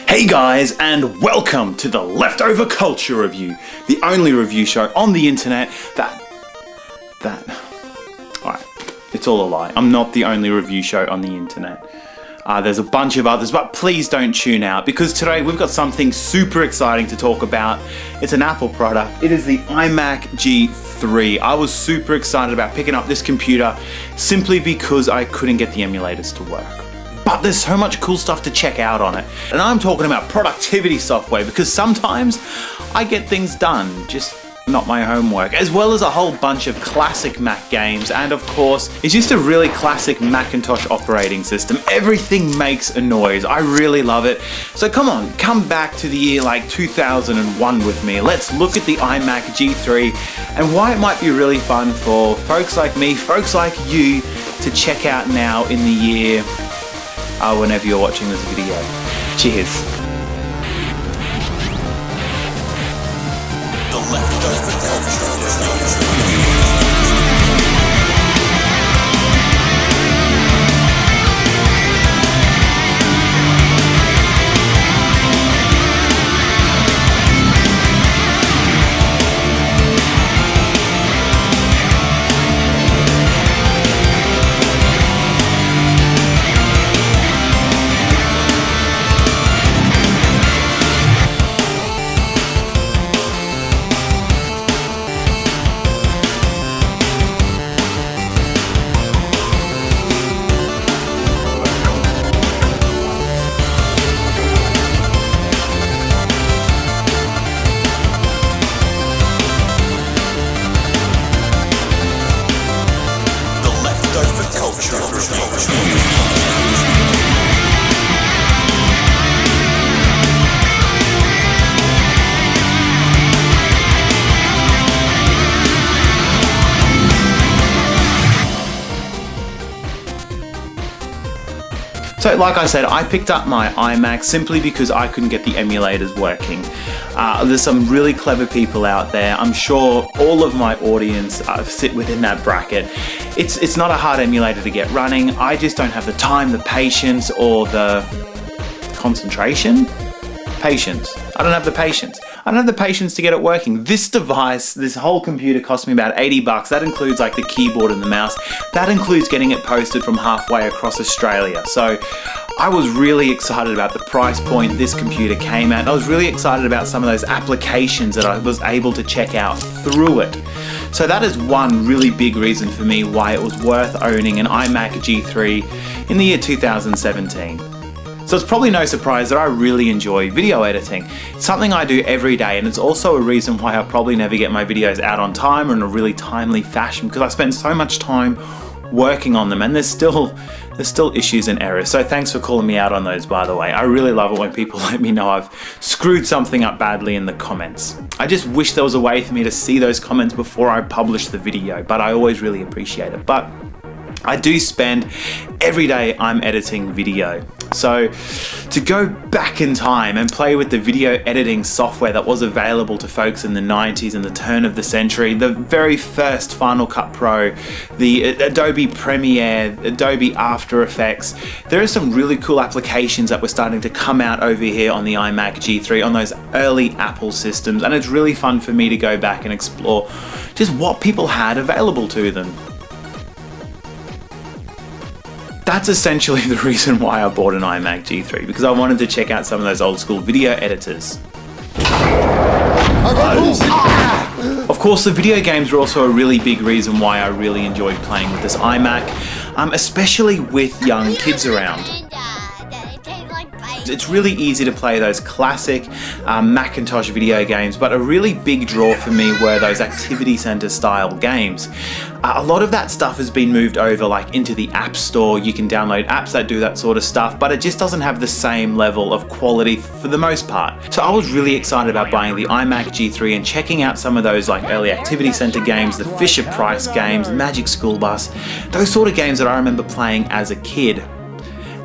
Hey guys, and welcome to the Leftover Culture Review, the only review show on the internet Alright, it's all a lie. I'm not the only review show on the internet. There's a bunch of others, but please don't tune out because today we've got something super exciting to talk about. It's an Apple product. It is the iMac G3. I was super excited about picking up this computer simply because I couldn't get the emulators to work. But there's so much cool stuff to check out on it. And I'm talking about productivity software because sometimes I get things done, just not my homework, as well as a whole bunch of classic Mac games, and of course, it's just a really classic Macintosh operating system. Everything makes a noise. I really love it. So come on, come back to the year like 2001 with me. Let's look at the iMac G3 and why it might be really fun for folks like me, folks like you, to check out now in the year whenever you're watching this video. Cheers. So like I said, I picked up my iMac simply because I couldn't get the emulators working. There's some really clever people out there. I'm sure all of my audience sit within that bracket. It's not a hard emulator to get running. I just don't have the time, the patience, or the concentration? Patience. I don't have the patience. I don't have the patience to get it working. This device, this whole computer cost me about 80 bucks. That includes like the keyboard and the mouse. That includes getting it posted from halfway across Australia. So I was really excited about the price point this computer came at. I was really excited about some of those applications that I was able to check out through it. So that is one really big reason for me why it was worth owning an iMac G3 in the year 2017. So it's probably no surprise that I really enjoy video editing. It's something I do every day, and it's also a reason why I probably never get my videos out on time or in a really timely fashion, because I spend so much time working on them, and there's still issues and errors. So thanks for calling me out on those, by the way. I really love it when people let me know I've screwed something up badly in the comments. I just wish there was a way for me to see those comments before I publish the video, but I always really appreciate it. But I do spend every day I'm editing video. So to go back in time and play with the video editing software that was available to folks in the 90s and the turn of the century, the very first Final Cut Pro, the Adobe Premiere, Adobe After Effects, there are some really cool applications that were starting to come out over here on the iMac G3 on those early Apple systems, and it's really fun for me to go back and explore just what people had available to them. That's essentially the reason why I bought an iMac G3, because I wanted to check out some of those old school video editors. Of course, the video games were also a really big reason why I really enjoyed playing with this iMac, especially with young kids around. It's really easy to play those classic Macintosh video games, but a really big draw for me were those activity center style games. A lot of that stuff has been moved over like into the App Store. You can download apps that do that sort of stuff, but it just doesn't have the same level of quality for the most part. So I was really excited about buying the iMac G3 and checking out some of those like early activity center games, the Fisher-Price games, Magic School Bus, those sort of games that I remember playing as a kid,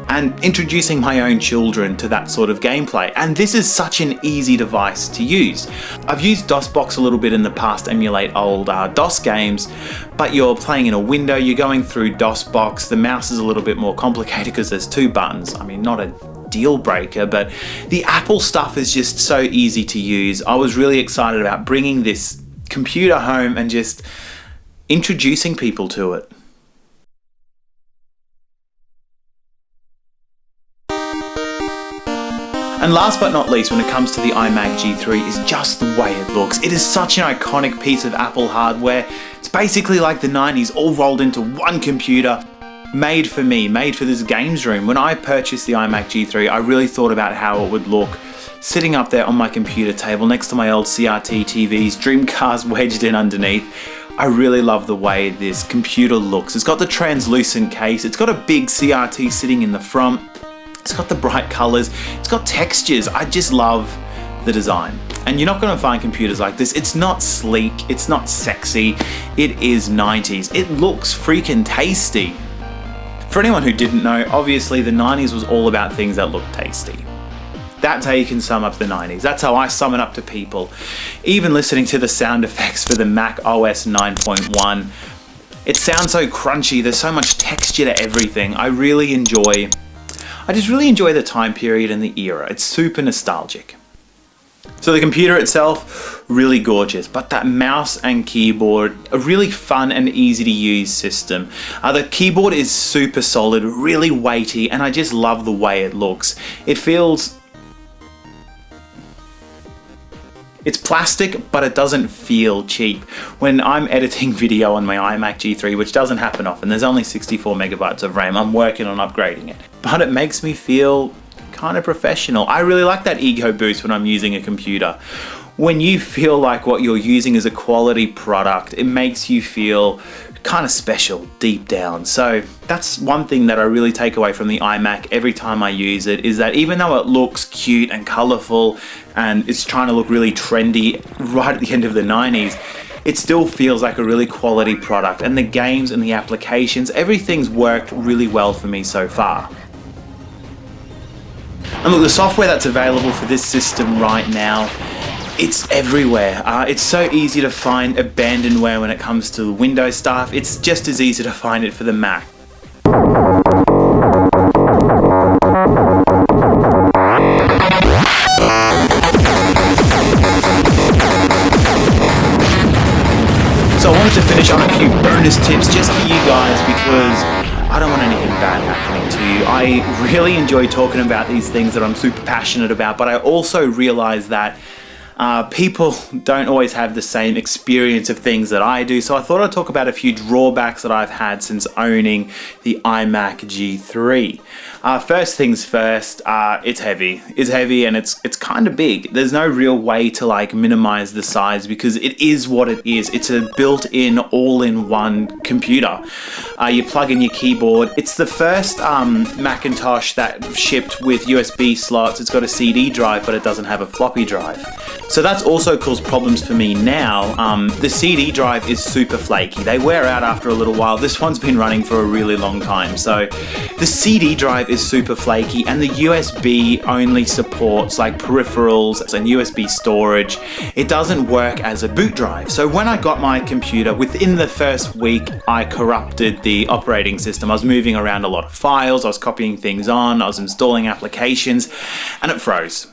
and introducing my own children to that sort of gameplay. And this is such an easy device to use. I've used DOSBox a little bit in the past to emulate old DOS games, but you're playing in a window, you're going through DOSBox, the mouse is a little bit more complicated because there's two buttons. I mean, not a deal breaker, but the Apple stuff is just so easy to use. I was really excited about bringing this computer home and just introducing people to it. And last but not least, when it comes to the iMac G3, is just the way it looks. It is such an iconic piece of Apple hardware. It's basically like the 90s all rolled into one computer, made for me, made for this games room. When I purchased the iMac G3, I really thought about how it would look sitting up there on my computer table next to my old CRT TVs, Dreamcast wedged in underneath. I really love the way this computer looks. It's got the translucent case, it's got a big CRT sitting in the front, it's got the bright colors, it's got textures. I just love the design. And you're not gonna find computers like this. It's not sleek, it's not sexy, it is 90s. It looks freaking tasty. For anyone who didn't know, obviously the 90s was all about things that look tasty. That's how you can sum up the 90s. That's how I sum it up to people. Even listening to the sound effects for the Mac OS 9.1, it sounds so crunchy, there's so much texture to everything. I just really enjoy the time period and the era. It's super nostalgic. So the computer itself, really gorgeous, but that mouse and keyboard, a really fun and easy to use system. The keyboard is super solid, really weighty, and I just love the way it looks. It's plastic, but it doesn't feel cheap. When I'm editing video on my iMac G3, which doesn't happen often, there's only 64 megabytes of RAM, I'm working on upgrading it. But it makes me feel kind of professional. I really like that ego boost when I'm using a computer. When you feel like what you're using is a quality product, it makes you feel kind of special deep down. So that's one thing that I really take away from the iMac every time I use it, is that even though it looks cute and colorful and it's trying to look really trendy right at the end of the 90s, it still feels like a really quality product, and the games and the applications, everything's worked really well for me so far. And look, the software that's available for this system right now, it's everywhere. It's so easy to find abandonware when it comes to Windows stuff. It's just as easy to find it for the Mac. So I wanted to finish on a few bonus tips just for you guys, because I don't want anything bad happening to you. I really enjoy talking about these things that I'm super passionate about, but I also realize that people don't always have the same experience of things that I do, so I thought I'd talk about a few drawbacks that I've had since owning the iMac G3. First things first, it's heavy. It's heavy and it's kind of big. There's no real way to like minimize the size because it is what it is. It's a built-in, all-in-one computer. You plug in your keyboard. It's the first Macintosh that shipped with USB slots. It's got a CD drive, but it doesn't have a floppy drive. So that's also caused problems for me now. The CD drive is super flaky. They wear out after a little while. This one's been running for a really long time. So the CD drive is super flaky, and the USB only supports like peripherals and USB storage. It doesn't work as a boot drive. So when I got my computer, within the first week, I corrupted the operating system. I was moving around a lot of files, I was copying things on, I was installing applications, and it froze.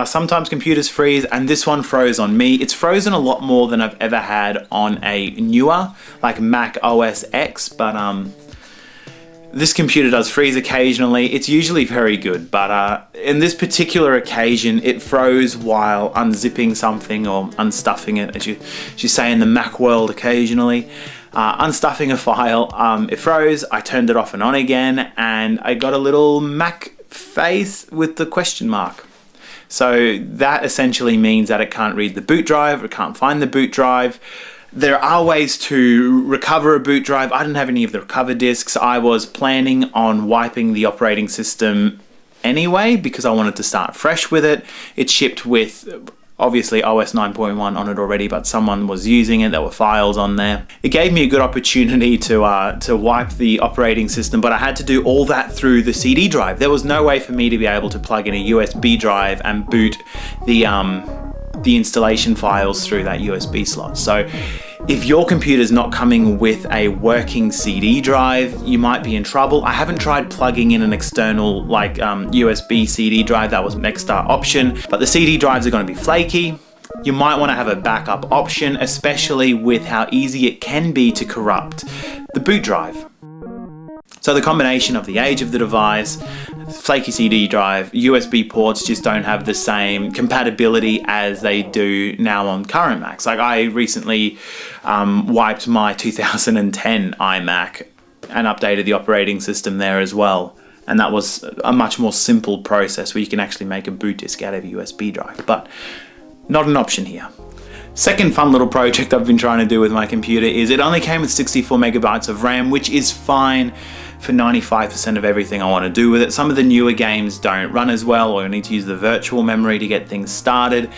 Sometimes computers freeze, and this one froze on me. It's frozen a lot more than I've ever had on a newer, like Mac OS X, but this computer does freeze occasionally. It's usually very good, but in this particular occasion, it froze while unzipping something or unstuffing it, as you say in the Mac world occasionally. Unstuffing a file, it froze, I turned it off and on again, and I got a little Mac face with the question mark. So that essentially means that it can't read the boot drive, it can't find the boot drive. There are ways to recover a boot drive. I didn't have any of the recover disks. I was planning on wiping the operating system anyway because I wanted to start fresh with it. It shipped with obviously OS 9.1 on it already, but someone was using it. There were files on there. It gave me a good opportunity to wipe the operating system, but I had to do all that through the CD drive. There was no way for me to be able to plug in a USB drive and boot the installation files through that USB slot. So If your computer's not coming with a working CD drive, you might be in trouble. I haven't tried plugging in an external USB CD drive. That was an extra option, but the CD drives are going to be flaky. You might want to have a backup option, especially with how easy it can be to corrupt the boot drive. So the combination of the age of the device, flaky CD drive, USB ports just don't have the same compatibility as they do now on current Macs. Like I recently wiped my 2010 iMac and updated the operating system there as well. And that was a much more simple process where you can actually make a boot disk out of a USB drive, but not an option here. Second fun little project I've been trying to do with my computer is it only came with 64 megabytes of RAM, which is fine for 95% of everything I want to do with it. Some of the newer games don't run as well, or you need to use the virtual memory to get things started.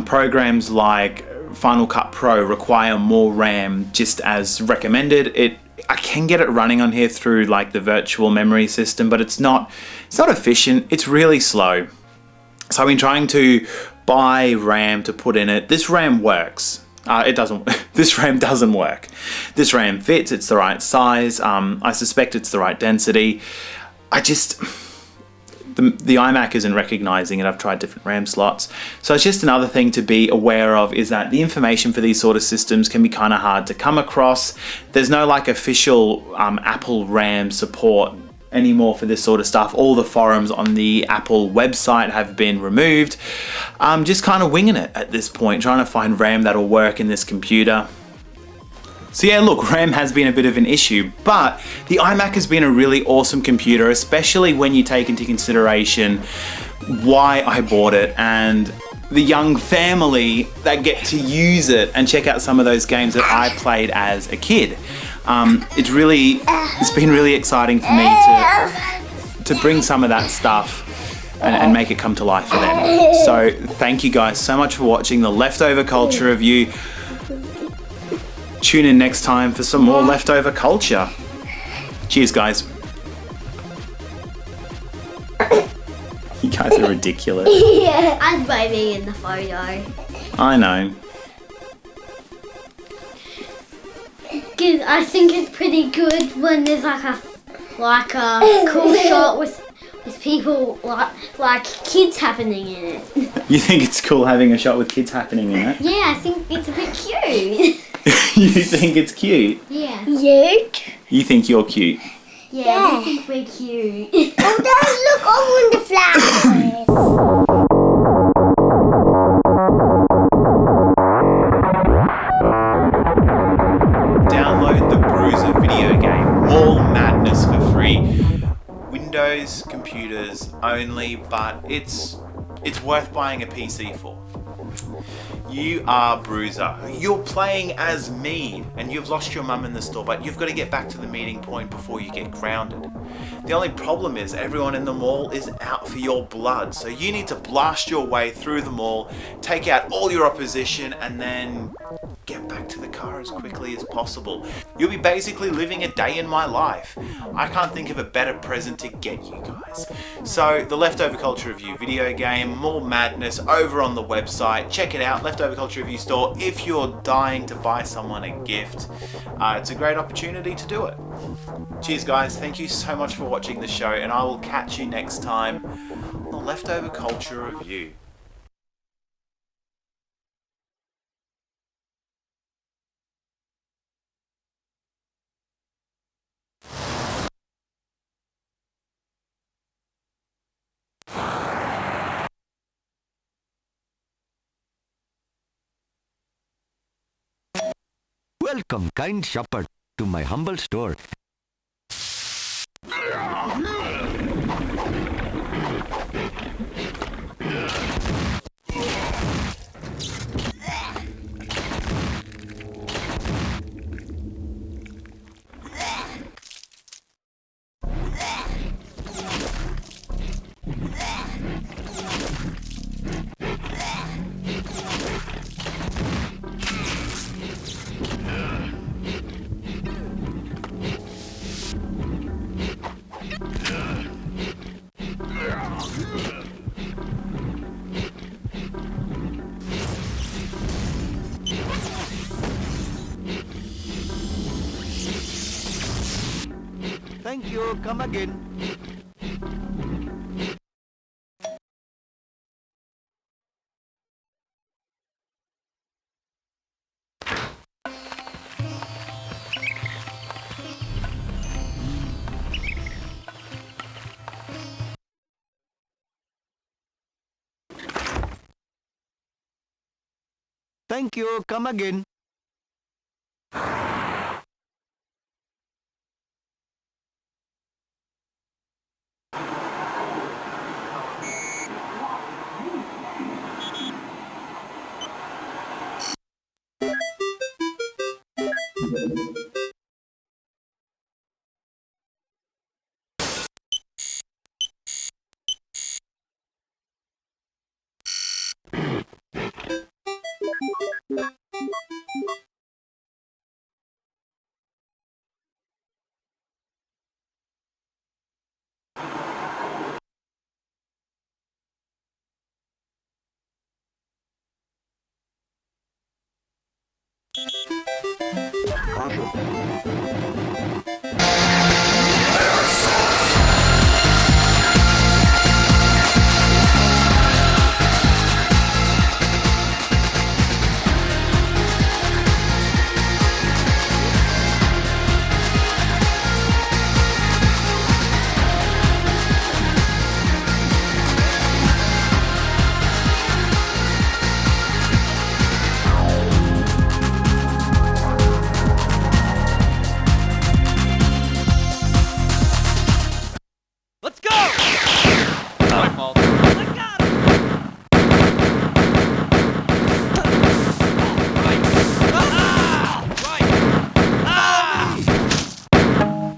Programs like Final Cut Pro require more RAM just as recommended. I can get it running on here through like the virtual memory system, but it's not efficient. It's really slow. So I've been trying to buy RAM to put in it. This RAM works. It doesn't. This RAM doesn't work. This RAM fits. It's the right size. I suspect it's the right density. The iMac isn't recognizing it. I've tried different RAM slots. So it's just another thing to be aware of, is that the information for these sort of systems can be kind of hard to come across. There's no like official Apple RAM support anymore for this sort of stuff. All the forums on the Apple website have been removed. I'm just kind of winging it at this point, trying to find RAM that'll work in this computer. So yeah, look, RAM has been a bit of an issue, but the iMac has been a really awesome computer, especially when you take into consideration why I bought it and the young family that get to use it and check out some of those games that I played as a kid. It's been really exciting for me to bring some of that stuff and make it come to life for them. So thank you guys so much for watching the Leftover Culture Review. Tune in next time for some more leftover culture. Cheers, guys. You guys are ridiculous. Yeah, I'm waving in the photo. I know. I think it's pretty good when there's like a cool shot with people like kids happening in it. You think it's cool having a shot with kids happening in it? Yeah, I think it's a bit cute. You think it's cute? Yeah. You think you're cute? Yeah, we think we're cute. Oh, look on the flowers. Download the Bruiser video game, Mall Madness, for free. Windows computers only, but it's worth buying a PC for. You are Bruiser. You're playing as me, and you've lost your mum in the store, but you've got to get back to the meeting point before you get grounded. The only problem is everyone in the mall is out for your blood, so you need to blast your way through the mall, take out all your opposition, and then get back to the car as quickly as possible. You'll be basically living a day in my life. I can't think of a better present to get you guys. So the Leftover Culture Review video game, Mall Madness, over on the website. Check it out, Leftover Culture Review store. If you're dying to buy someone a gift, it's a great opportunity to do it. Cheers guys, thank you so much for watching the show, and I will catch you next time on the Leftover Culture Review. Welcome, kind shopper, to my humble store. Thank you. Come again. Thank you. Come again. Let's go! My fault. I got it! Right. Ah! Right. Ah! Move!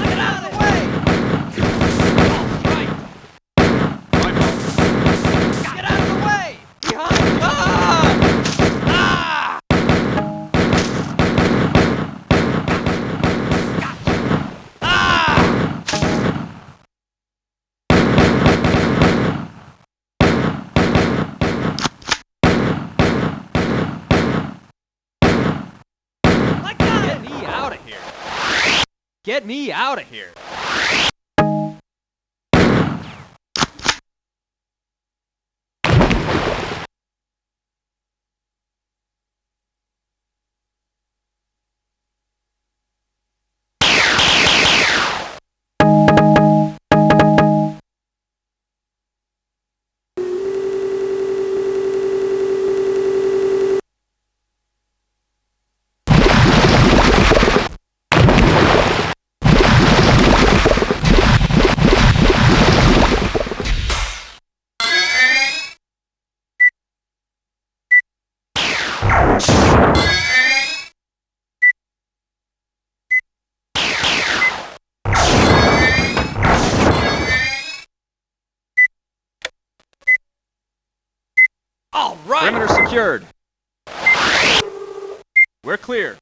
Get out of the way! Right. My fault. Get out of the way! Behind! Ah! Ah! I got it! Get me out of here! Get me out of here! All right! Perimeter secured. We're clear.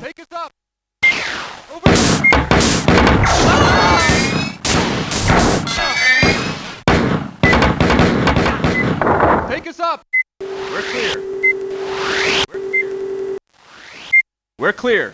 Take us up! Over! Take us up! We're clear. We're clear.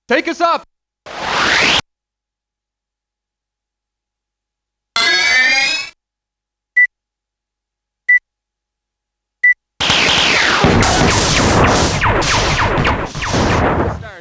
Take us up!